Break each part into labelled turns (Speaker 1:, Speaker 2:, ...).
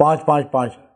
Speaker 1: 5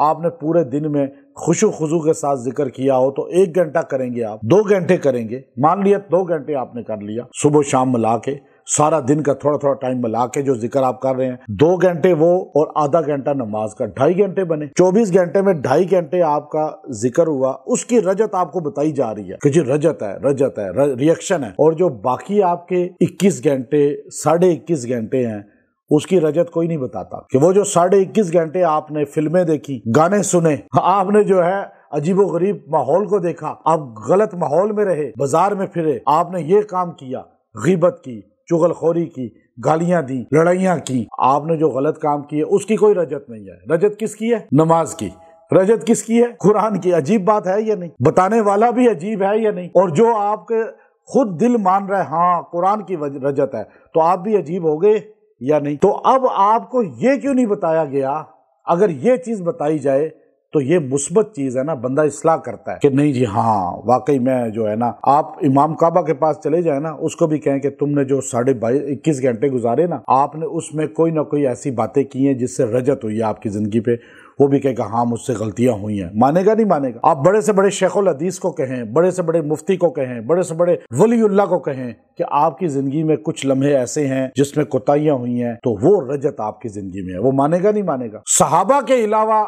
Speaker 1: آپ نے پورے دن میں خشوع خضوع کے ساتھ ذکر کیا ہو تو 1 گھنٹہ کریں گے، آپ 2 گھنٹے کریں گے، مان لیا 2 گھنٹے آپ نے کر لیا، صبح و شام ملا کے سارا دن کا تھوڑا تھوڑا ٹائم ملا کے جو ذکر آپ کر رہے ہیں، 2 گھنٹے وہ اور آدھا گھنٹہ نماز کا، 2.5 گھنٹے بنے۔ 24 گھنٹے میں 2.5 گھنٹے آپ کا ذکر ہوا، اس کی رجت آپ کو بتائی جا رہی ہے کہ جی رجت ہے، ریئیکشن ہے۔ اور جو باقی آپ کے 21 گھنٹے 21.5 گھنٹے ہیں، اس کی رجت کوئی نہیں بتاتا کہ وہ جو 21.5 گھنٹے آپ نے فلمیں دیکھی، گانے سنے، آپ نے جو ہے عجیب و غریب ماحول کو دیکھا، آپ غلط ماحول میں رہے، بازار میں پھرے، آپ نے یہ کام کیا، غیبت کی، چغل خوری کی، گالیاں دی، لڑائیاں کی، آپ نے جو غلط کام کیے اس کی کوئی رجت نہیں ہے۔ رجت کس کی ہے؟ نماز کی۔ رجت کس کی ہے؟ قرآن کی۔ عجیب بات ہے یا نہیں؟ بتانے والا بھی عجیب ہے یا نہیں؟ اور جو آپ کے خود دل مان رہے ہاں قرآن کی رجت ہے، تو آپ بھی عجیب ہو گئے یا نہیں؟ تو اب آپ کو یہ کیوں نہیں بتایا گیا؟ اگر یہ چیز بتائی جائے تو یہ مثبت چیز ہے نا، بندہ اصلاح کرتا ہے کہ نہیں جی ہاں واقعی میں جو ہے نا، آپ امام کعبہ کے پاس چلے جائیں نا، اس کو بھی کہیں کہ تم نے جو 21 گھنٹے گزارے نا، آپ نے اس میں کوئی نہ کوئی ایسی باتیں کی ہیں جس سے رجت ہوئی ہے آپ کی زندگی پہ، وہ بھی کہے کہ ہاں مجھ سے غلطیاں ہوئی ہیں، مانے گا نہیں مانے گا؟ آپ بڑے سے بڑے شیخ الحدیث کو کہیں، بڑے سے بڑے مفتی کو کہیں، بڑے سے بڑے ولی اللہ کو کہیں کہ آپ کی زندگی میں کچھ لمحے ایسے ہیں جس میں کوتاہیاں ہوئی ہیں، تو وہ رجت آپ کی زندگی میں ہے، وہ مانے گا نہیں مانے گا؟ صحابہ کے علاوہ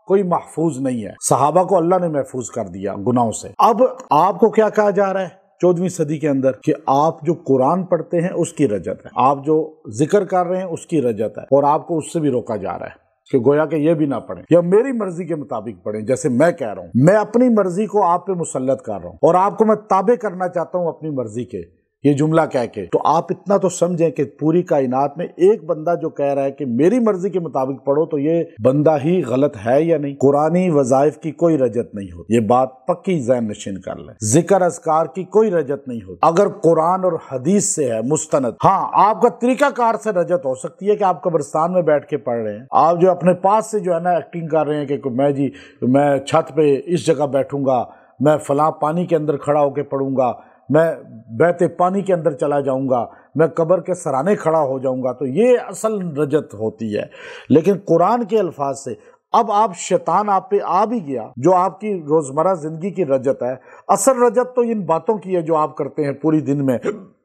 Speaker 1: کوئی محفوظ نہیں ہے، صحابہ کو اللہ نے محفوظ کر دیا گناہوں سے۔ اب آپ کو کیا کہا جا رہا ہے 14ویں صدی کے اندر کہ آپ جو قرآن پڑھتے ہیں اس کی رجت ہے، آپ جو ذکر کر رہے ہیں اس کی رجت ہے، اور آپ کو اس سے بھی روکا جا رہا ہے کہ گویا کہ یہ بھی نہ پڑھیں یا میری مرضی کے مطابق پڑھیں، جیسے میں کہہ رہا ہوں، میں اپنی مرضی کو آپ پہ مسلط کر رہا ہوں اور آپ کو میں تابع کرنا چاہتا ہوں اپنی مرضی کے، یہ جملہ کہہ کے۔ تو آپ اتنا تو سمجھیں کہ پوری کائنات میں ایک بندہ جو کہہ رہا ہے کہ میری مرضی کے مطابق پڑھو، تو یہ بندہ ہی غلط ہے یا نہیں؟ قرآنی وظائف کی کوئی رجت نہیں ہوتی، یہ بات پکی ذہن نشین کر لیں۔ ذکر اذکار کی کوئی رجت نہیں ہوتی اگر قرآن اور حدیث سے ہے مستند۔ ہاں آپ کا طریقہ کار سے رجت ہو سکتی ہے کہ آپ قبرستان میں بیٹھ کے پڑھ رہے ہیں، آپ جو اپنے پاس سے جو ہے نا ایکٹنگ کر رہے ہیں کہ میں چھت پہ اس جگہ بیٹھوں گا، میں فلاں پانی کے اندر کھڑا ہو کے پڑھوں گا، میں بہتے پانی کے اندر چلا جاؤں گا، میں قبر کے سرانے کھڑا ہو جاؤں گا، تو یہ اصل رجت ہوتی ہے۔ لیکن قرآن کے الفاظ سے اب آپ شیطان آپ پہ آ بھی گیا، جو آپ کی روزمرہ زندگی کی رجت ہے، اصل رجت تو ان باتوں کی ہے جو آپ کرتے ہیں پوری دن میں،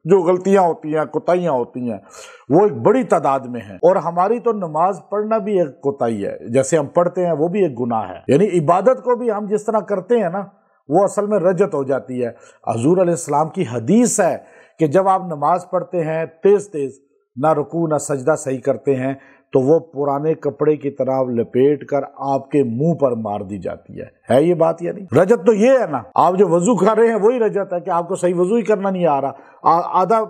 Speaker 1: جو غلطیاں ہوتی ہیں، کوتاہیاں ہوتی ہیں، وہ ایک بڑی تعداد میں ہیں۔ اور ہماری تو نماز پڑھنا بھی ایک کوتاہی ہے، جیسے ہم پڑھتے ہیں وہ بھی ایک گناہ ہے، یعنی عبادت کو بھی ہم جس طرح کرتے ہیں نا، وہ اصل میں رجت ہو جاتی ہے۔ حضور علیہ السلام کی حدیث ہے کہ جب آپ نماز پڑھتے ہیں تیز تیز، نہ رکوع نہ سجدہ صحیح کرتے ہیں، تو وہ پرانے کپڑے کی طرح لپیٹ کر آپ کے منہ پر مار دی جاتی ہے یہ بات یا نہیں؟ رجت تو یہ ہے نا، آپ جو وضو کر رہے ہیں وہی رجت ہے کہ آپ کو صحیح وضو ہی کرنا نہیں آ رہا، آدھا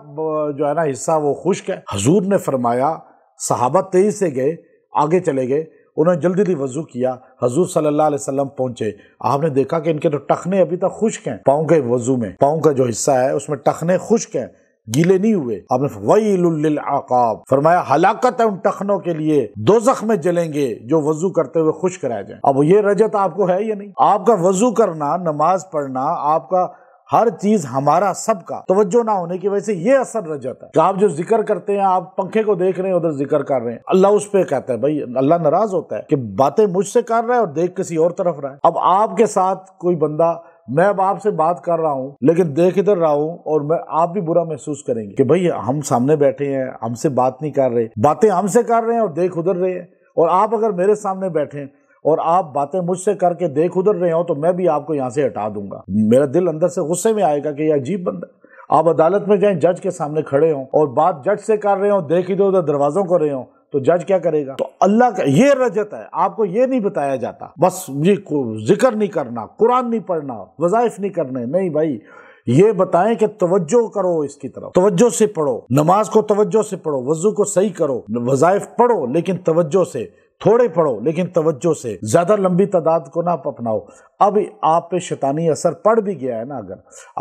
Speaker 1: جو ہے نا حصہ وہ خشک ہے۔ حضور نے فرمایا، صحابہ تیز سے گئے، آگے چلے گئے، انہوں نے جلدی وضو کیا، حضور صلی اللہ علیہ وسلم پہنچے، آپ نے دیکھا کہ ان کے تو ٹخنے ابھی تک خشک ہیں، پاؤں کے وضو میں پاؤں کا جو حصہ ہے اس میں ٹخنے خشک ہیں، گیلے نہیں ہوئے۔ آپ نے ویل للعقاب فرمایا، ہلاکت ہے ان ٹخنوں کے لیے، دوزخ میں جلیں گے جو وضو کرتے ہوئے خشک رہ جائیں۔ اب یہ رجت آپ کو ہے یا نہیں؟ آپ کا وضو کرنا، نماز پڑھنا، آپ کا ہر چیز ہمارا سب کا توجہ نہ ہونے کی وجہ سے یہ اثر رجت ہے کہ آپ جو ذکر کرتے ہیں، آپ پنکھے کو دیکھ رہے ہیں ادھر ذکر کر رہے ہیں، اللہ اس پہ کہتا ہے، بھائی اللہ ناراض ہوتا ہے کہ باتیں مجھ سے کر رہا ہے اور دیکھ کسی اور طرف رہا ہے۔ اب آپ کے ساتھ کوئی بندہ، میں اب آپ سے بات کر رہا ہوں لیکن دیکھ ادھر رہا ہوں، اور آپ بھی برا محسوس کریں گے کہ بھائی ہم سامنے بیٹھے ہیں، ہم سے بات نہیں کر رہے، باتیں ہم سے کر رہے ہیں اور دیکھ ادھر رہے ہیں، اور آپ اگر میرے سامنے بیٹھیں اور آپ باتیں مجھ سے کر کے دیکھ ادھر رہے ہوں، تو میں بھی آپ کو یہاں سے ہٹا دوں گا۔ میرا دل اندر سے غصے میں آئے گا کہ یہ عجیب بندہ ہے۔ آپ عدالت میں جائیں، جج کے سامنے کھڑے ہوں اور بات جج سے کر رہے ہوں، دیکھ ادھر ادھر دروازوں کو رہے ہوں، تو جج کیا کرے گا؟ تو اللہ کا یہ رجت ہے، آپ کو یہ نہیں بتایا جاتا بس یہ ذکر نہیں کرنا، قرآن نہیں پڑھنا، وظائف نہیں کرنے، نہیں بھائی، یہ بتائیں کہ توجہ کرو اس کی طرف، توجہ سے پڑھو، نماز کو توجہ سے پڑھو، وضو کو صحیح کرو، وظائف پڑھو لیکن توجہ سے، تھوڑے پڑھو لیکن توجہ سے، زیادہ لمبی تعداد کو نہ اپناؤ۔ اب آپ پہ شیطانی اثر پڑ بھی گیا ہے نا، اگر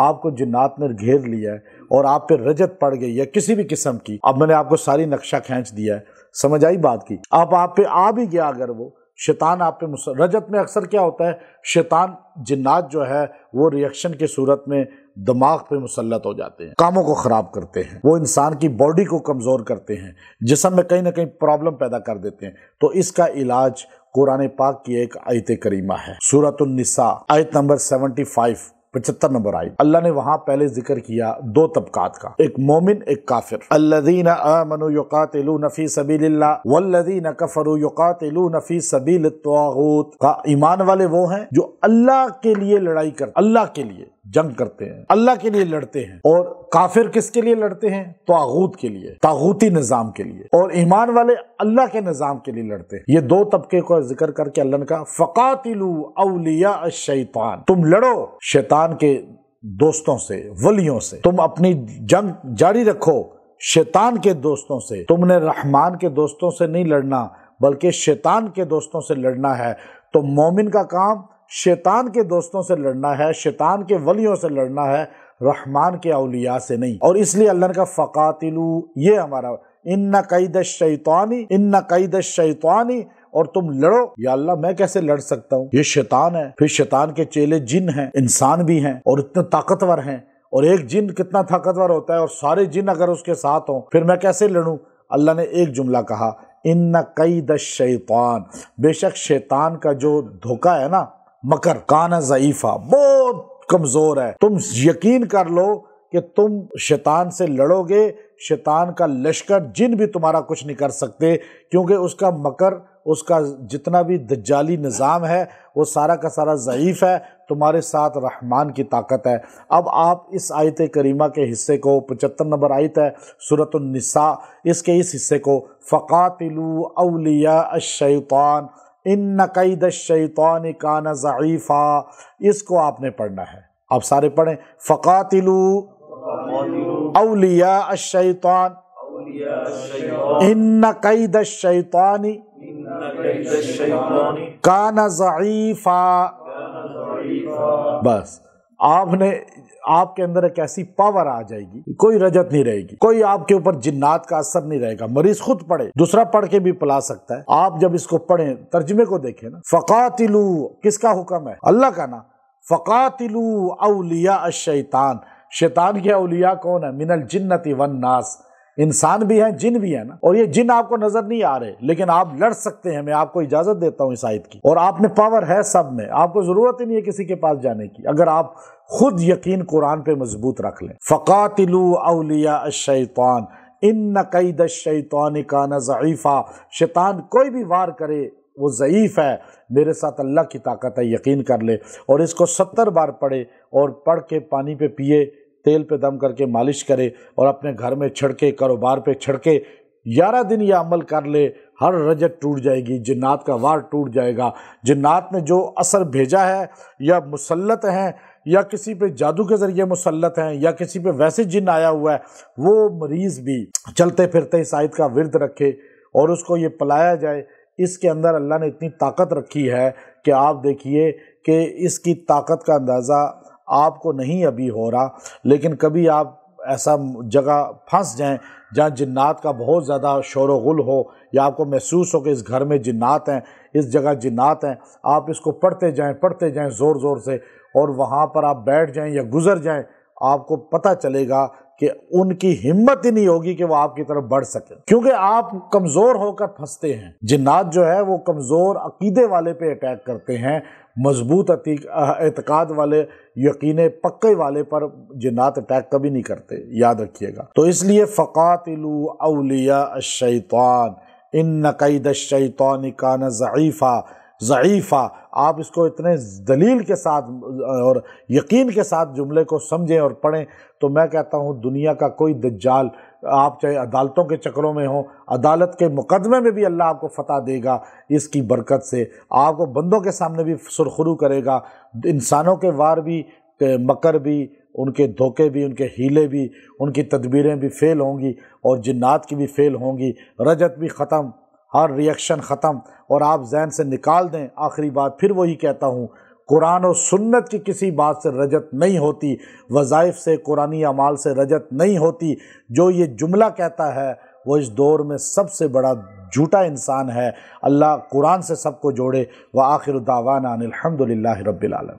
Speaker 1: آپ کو جنات نے گھیر لیا ہے اور آپ پہ رجت پڑ گئی ہے کسی بھی قسم کی، اب میں نے آپ کو ساری نقشہ کھینچ دیا ہے، سمجھ آئی بات کی؟ آپ پہ آ بھی گیا اگر وہ شیطان آپ پہ رجت میں اکثر کیا ہوتا ہے، شیطان جنات جو ہے وہ ریئیکشن کی صورت میں دماغ پہ مسلط ہو جاتے ہیں، کاموں کو خراب کرتے ہیں، وہ انسان کی باڈی کو کمزور کرتے ہیں، جسم میں کہیں نہ کہیں پرابلم پیدا کر دیتے ہیں۔ تو اس کا علاج قرآن پاک کی ایک آیت کریمہ ہے، سورۃ النساء آیت نمبر 75، 75 نمبر آیت۔ اللہ نے وہاں پہلے ذکر کیا دو طبقات کا، ایک مومن ایک کافر۔ الذین آمنوا یقاتلون فی سبیل اللہ والذین کفروا یقاتلون فی سبیل الطاغوت۔ کا ایمان والے وہ ہیں جو اللہ کے لیے لڑائی کرتے، اللہ کے لیے جنگ کرتے ہیں، اللہ کے لیے لڑتے ہیں، اور کافر کس کے لیے لڑتے ہیں؟ طاغوت کے لیے، طاغوتی نظام کے لیے، اور ایمان والے اللہ کے نظام کے لیے لڑتے ہیں۔ یہ دو طبقے کو ذکر کر کے اللہ نے کہا فقاتلوا اولیاء الشیطان، تم لڑو شیطان کے دوستوں سے، ولیوں سے، تم اپنی جنگ جاری رکھو شیطان کے دوستوں سے۔ تم نے رحمان کے دوستوں سے نہیں لڑنا بلکہ شیطان کے دوستوں سے لڑنا ہے۔ تو مومن کا کام شیطان کے دوستوں سے لڑنا ہے، شیطان کے ولیوں سے لڑنا ہے، رحمان کے اولیاء سے نہیں۔ اور اس لیے اللہ نے کہا فقاتلوا، یہ ہمارا ان قید الشیطان، ان قید الشیطان، اور تم لڑو۔ یا اللہ میں کیسے لڑ سکتا ہوں؟ یہ شیطان ہے، پھر شیطان کے چیلے جن ہیں، انسان بھی ہیں اور اتنے طاقتور ہیں، اور ایک جن کتنا طاقتور ہوتا ہے اور سارے جن اگر اس کے ساتھ ہوں پھر میں کیسے لڑوں؟ اللہ نے ایک جملہ کہا ان قید الشیطان، بے شک شیطان کا جو دھوکہ ہے نا، مکر، کان ضعیفہ، بہت کمزور ہے۔ تم یقین کر لو کہ تم شیطان سے لڑو گے، شیطان کا لشکر جن بھی تمہارا کچھ نہیں کر سکتے، کیونکہ اس کا مکر، اس کا جتنا بھی دجالی نظام ہے وہ سارا کا سارا ضعیف ہے، تمہارے ساتھ رحمان کی طاقت ہے۔ اب آپ اس آیت کریمہ کے حصے کو، 75 نمبر آیت ہے سورۃ النساء، اس کے اس حصے کو فقاتلوا اولیاء الشیطان ان قید الشیطان کان ضعیفا، اس کو آپ نے پڑھنا ہے۔ آپ سارے پڑھیں فقاتلوا اولیاء الشیطان ان قید الشیطان کان ضعیفا۔ بس آپ کے اندر ایک ایسی پاور آ جائے گی، کوئی رجت نہیں رہے گی، کوئی آپ کے اوپر جنات کا اثر نہیں رہے گا۔ مریض خود پڑھے، دوسرا پڑھ کے بھی پلا سکتا ہے۔ آپ جب اس کو پڑھیں، ترجمے کو دیکھیں نا، فقاتلوا کس کا حکم ہے؟ اللہ کا نا۔ فقاتلوا اولیاء الشیطان، شیطان کے اولیاء کون ہے؟ من الجنۃ والناس، انسان بھی ہیں جن بھی ہیں نا، اور یہ جن آپ کو نظر نہیں آ رہے لیکن آپ لڑ سکتے ہیں۔ میں آپ کو اجازت دیتا ہوں اس آیت کی، اور آپ نے پاور ہے سب میں، آپ کو ضرورت ہی نہیں ہے کسی کے پاس جانے کی، اگر آپ خود یقین قرآن پہ مضبوط رکھ لیں۔ فقاتلوا اولیاء الشیطان ان قید الشیطان کان ضعیفا، شیطان کوئی بھی وار کرے وہ ضعیف ہے، میرے ساتھ اللہ کی طاقت ہے، یقین کر لے۔ اور اس کو 70 بار پڑھے، اور پڑھ کے پانی پہ پیے، تیل پہ دم کر کے مالش کرے، اور اپنے گھر میں چھڑکے، کاروبار پہ چھڑکے، 11 دن یہ عمل کر لے، ہر رجت ٹوٹ جائے گی، جنات کا وار ٹوٹ جائے گا۔ جنات نے جو اثر بھیجا ہے یا مسلط ہیں، یا کسی پہ جادو کے ذریعے مسلط ہیں، یا کسی پہ ویسے جن آیا ہوا ہے، وہ مریض بھی چلتے پھرتے اس آیت کا ورد رکھے اور اس کو یہ پلایا جائے۔ اس کے اندر اللہ نے اتنی طاقت رکھی ہے کہ آپ دیکھیے کہ اس کی طاقت کا اندازہ آپ کو نہیں ابھی ہو رہا، لیکن کبھی آپ ایسا جگہ پھنس جائیں جہاں جنات کا بہت زیادہ شور و غل ہو، یا آپ کو محسوس ہو کہ اس گھر میں جنات ہیں، اس جگہ جنات ہیں، آپ اس کو پڑھتے جائیں زور زور سے، اور وہاں پر آپ بیٹھ جائیں یا گزر جائیں، آپ کو پتہ چلے گا کہ ان کی ہمت ہی نہیں ہوگی کہ وہ آپ کی طرف بڑھ سکیں، کیونکہ آپ کمزور ہو کر پھنستے ہیں۔ جنات جو ہے وہ کمزور عقیدے والے پہ اٹیک کرتے ہیں، مضبوط اعتقاد والے، یقین پکے والے پر جنات اٹیک کبھی نہیں کرتے، یاد رکھیے گا۔ تو اس لیے فقاتلوا اولیاء الشیطان ان قید الشیطان کان ضعیفا، ضعیفہ، آپ اس کو اتنے دلیل کے ساتھ اور یقین کے ساتھ جملے کو سمجھیں اور پڑھیں، تو میں کہتا ہوں دنیا کا کوئی دجال، آپ چاہے عدالتوں کے چکروں میں ہوں، عدالت کے مقدمے میں بھی اللہ آپ کو فتح دے گا اس کی برکت سے، آپ کو بندوں کے سامنے بھی سرخرو کرے گا، انسانوں کے وار بھی، مکر بھی، ان کے دھوکے بھی، ان کے ہیلے بھی، ان کی تدبیریں بھی فیل ہوں گی، اور جنات کی بھی فیل ہوں گی، رجت بھی ختم، ہر ریئیکشن ختم، اور آپ ذہن سے نکال دیں۔ آخری بات پھر وہی کہتا ہوں، قرآن و سنت کی کسی بات سے رجت نہیں ہوتی، وظائف سے، قرآنی اعمال سے رجت نہیں ہوتی۔ جو یہ جملہ کہتا ہے وہ اس دور میں سب سے بڑا جھوٹا انسان ہے۔ اللہ قرآن سے سب کو جوڑے۔ وآخر دعوانا ان الحمد للہ رب العالمین۔